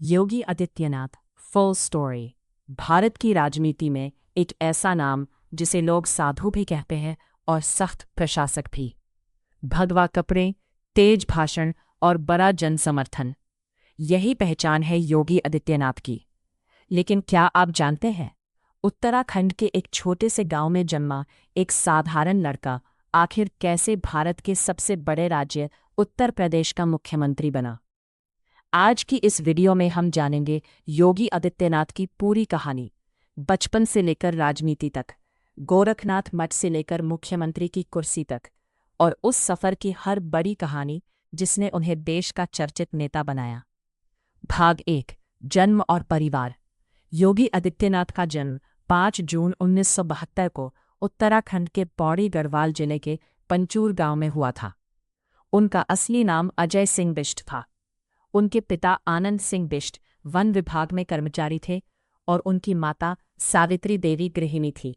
Yogi Adityanath full story. Bharat की राजनीति में एक ऐसा नाम जिसे लोग साधु भी कहते हैं और सख्त प्रशासक भी। भगवा कपड़े, तेज भाषण और बड़ा जन समर्थन, यही पहचान है योगी आदित्यनाथ की। लेकिन क्या आप जानते हैं, उत्तराखंड के एक छोटे से गांव में जन्मा एक साधारण लड़का आखिर कैसे भारत के सबसे बड़े राज्य उत्तर प्रदेश का मुख्यमंत्री बना। आज की इस वीडियो में हम जानेंगे योगी आदित्यनाथ की पूरी कहानी, बचपन से लेकर राजनीति तक, गोरखनाथ मठ से लेकर मुख्यमंत्री की कुर्सी तक, और उस सफर की हर बड़ी कहानी जिसने उन्हें देश का चर्चित नेता बनाया। भाग 1, जन्म और परिवार। योगी आदित्यनाथ का जन्म 5 जून 1972 को उत्तराखंड के पौड़ी गढ़वाल जिले के पंचूर गांव में हुआ था। उनका असली नाम अजय सिंह बिष्ट था। उनके पिता आनंद सिंह बिष्ट वन विभाग में कर्मचारी थे और उनकी माता सावित्री देवी गृहिणी थी।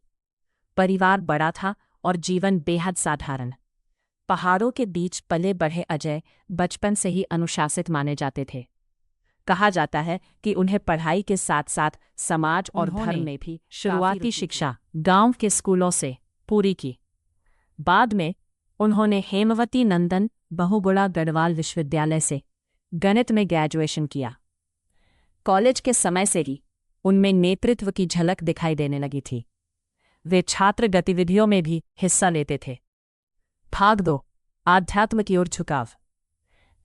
परिवार बड़ा था और जीवन बेहद साधारण। पहाड़ों के बीच पले बढ़े अजय बचपन से ही अनुशासित माने जाते थे। कहा जाता है कि उन्हें पढ़ाई के साथ साथ समाज और धर्म में भी शुरुआती शिक्षा गांव के स्कूलों से पूरी की। बाद में उन्होंने हेमवती नंदन बहुगुणा गढ़वाल विश्वविद्यालय से गणित में ग्रेजुएशन किया। कॉलेज के समय से ही उनमें नेतृत्व की झलक दिखाई देने लगी थी। वे छात्र गतिविधियों में भी हिस्सा लेते थे। भाग 2, आध्यात्म की ओर झुकाव।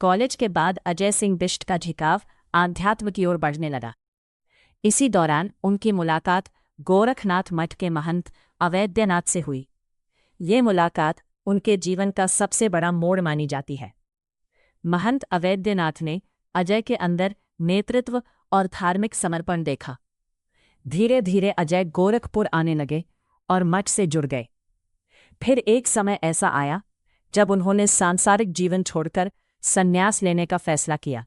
कॉलेज के बाद अजय सिंह बिष्ट का झुकाव आध्यात्म की ओर बढ़ने लगा। इसी दौरान उनकी मुलाकात गोरखनाथ मठ के महंत अवैद्यनाथ से हुई। ये मुलाकात उनके जीवन का सबसे बड़ा मोड़ मानी जाती है। महंत अवैद्यनाथ ने अजय के अंदर नेतृत्व और धार्मिक समर्पण देखा। धीरे धीरे अजय गोरखपुर आने लगे और मठ से जुड़ गए। फिर एक समय ऐसा आया जब उन्होंने सांसारिक जीवन छोड़कर संन्यास लेने का फैसला किया।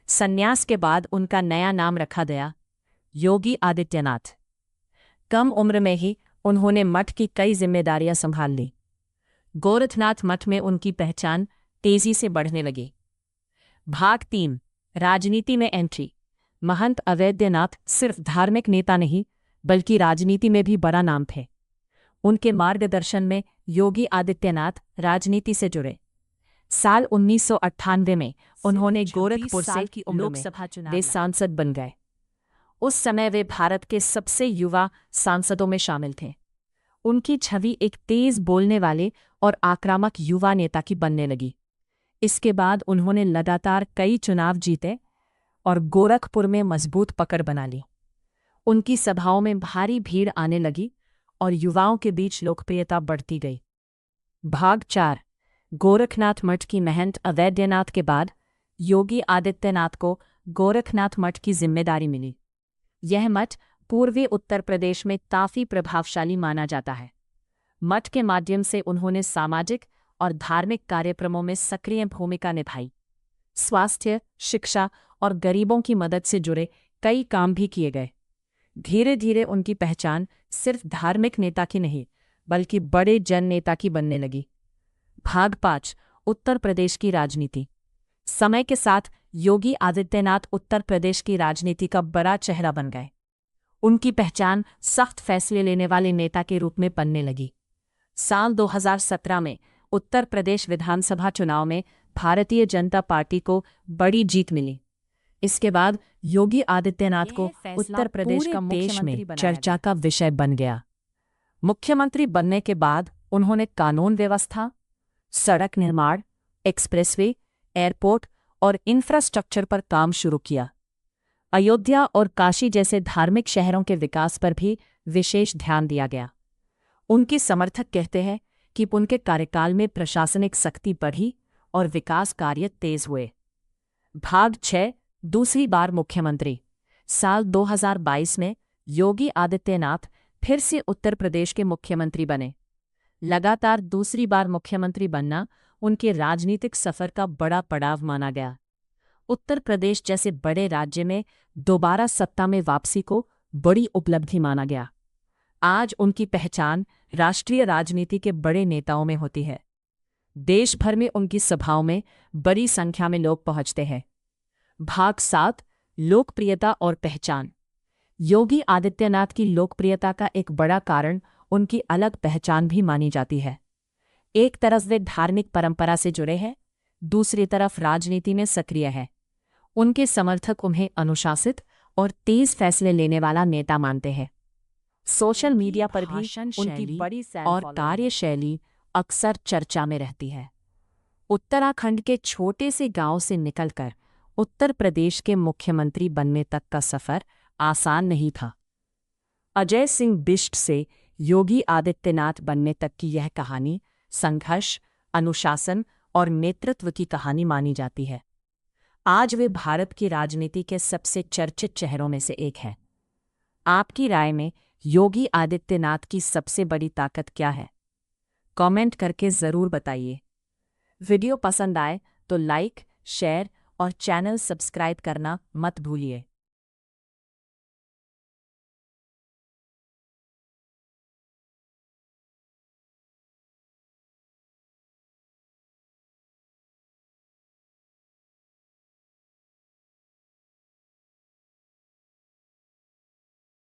संन्यास के बाद उनका नया नाम रखा गया, योगी आदित्यनाथ। कम उम्र में ही उन्होंने मठ की कई जिम्मेदारियां संभाल ली। गोरखनाथ मठ में उनकी पहचान तेजी से बढ़ने लगी। भाग 3, राजनीति में एंट्री। महंत अवैद्यनाथ सिर्फ धार्मिक नेता नहीं बल्कि राजनीति में भी बड़ा नाम थे। उनके मार्गदर्शन में योगी आदित्यनाथ राजनीति से जुड़े। साल 1998 में उन्होंने गोरखपुर से लोकसभा चुनाव सांसद बन गए। उस समय वे भारत के सबसे युवा सांसदों में शामिल थे। उनकी छवि एक तेज बोलने वाले और आक्रामक युवा नेता की बनने लगी। इसके बाद उन्होंने लगातार कई चुनाव जीते और गोरखपुर में मजबूत पकड़ बना ली। उनकी सभाओं में भारी भीड़ आने लगी और युवाओं के बीच लोकप्रियता बढ़ती गई। भाग 4, गोरखनाथ मठ की महंत अवैद्यनाथ के बाद योगी आदित्यनाथ को गोरखनाथ मठ की जिम्मेदारी मिली। यह मठ पूर्वी उत्तर प्रदेश में काफी प्रभावशाली माना जाता है। मठ के माध्यम से उन्होंने सामाजिक और धार्मिक कार्यक्रमों में सक्रिय भूमिका निभाई। स्वास्थ्य, शिक्षा और गरीबों की मदद से जुड़े कई काम भी किए गए। धीरे धीरे उनकी पहचान सिर्फ धार्मिक नेता की नहीं बल्कि बड़े जन नेता की बनने लगी। भाग 5, उत्तर प्रदेश की राजनीति। समय के साथ योगी आदित्यनाथ उत्तर प्रदेश की राजनीति का बड़ा चेहरा बन गए। उनकी पहचान सख्त फैसले लेने वाले नेता के रूप में बनने लगी। साल 2017 में उत्तर प्रदेश विधानसभा चुनाव में भारतीय जनता पार्टी को बड़ी जीत मिली। इसके बाद योगी आदित्यनाथ को उत्तर प्रदेश का देश में चर्चा का विषय बन गया। मुख्यमंत्री बनने के बाद उन्होंने कानून व्यवस्था, सड़क निर्माण, एक्सप्रेसवे, एयरपोर्ट और इंफ्रास्ट्रक्चर पर काम शुरू किया। अयोध्या और काशी जैसे धार्मिक शहरों के विकास पर भी विशेष ध्यान दिया गया। उनके समर्थक कहते हैं कि उनके कार्यकाल में प्रशासनिक शक्ति बढ़ी और विकास कार्य तेज हुए। भाग 6, दूसरी बार मुख्यमंत्री। साल 2022 में योगी आदित्यनाथ फिर से उत्तर प्रदेश के मुख्यमंत्री बने। लगातार दूसरी बार मुख्यमंत्री बनना उनके राजनीतिक सफर का बड़ा पड़ाव माना गया। उत्तर प्रदेश जैसे बड़े राज्य में दोबारा सत्ता में वापसी को बड़ी उपलब्धि माना गया। आज उनकी पहचान राष्ट्रीय राजनीति के बड़े नेताओं में होती है। देश भर में उनकी सभाओं में बड़ी संख्या में लोग पहुंचते हैं। भाग 7, लोकप्रियता और पहचान। योगी आदित्यनाथ की लोकप्रियता का एक बड़ा कारण उनकी अलग पहचान भी मानी जाती है। एक तरफ वे धार्मिक परंपरा से जुड़े हैं, दूसरी तरफ राजनीति में सक्रिय है। उनके समर्थक उन्हें अनुशासित और तेज फैसले लेने वाला नेता मानते हैं। सोशल मीडिया पर भी उनकी बड़ी और कार्यशैली अक्सर चर्चा में रहती है। उत्तराखंड के छोटे से गांव से निकलकर उत्तर प्रदेश के मुख्यमंत्री बनने तक का सफर आसान नहीं था। अजय सिंह बिष्ट से योगी आदित्यनाथ बनने तक की यह कहानी संघर्ष, अनुशासन और नेतृत्व की कहानी मानी जाती है। आज वे भारत की राजनीति के सबसे चर्चित चेहरों में से एक हैं। आपकी राय में योगी आदित्यनाथ की सबसे बड़ी ताकत क्या है? कमेंट करके ज़रूर बताइए। वीडियो पसंद आए तो लाइक, शेयर और चैनल सब्सक्राइब करना मत भूलिए।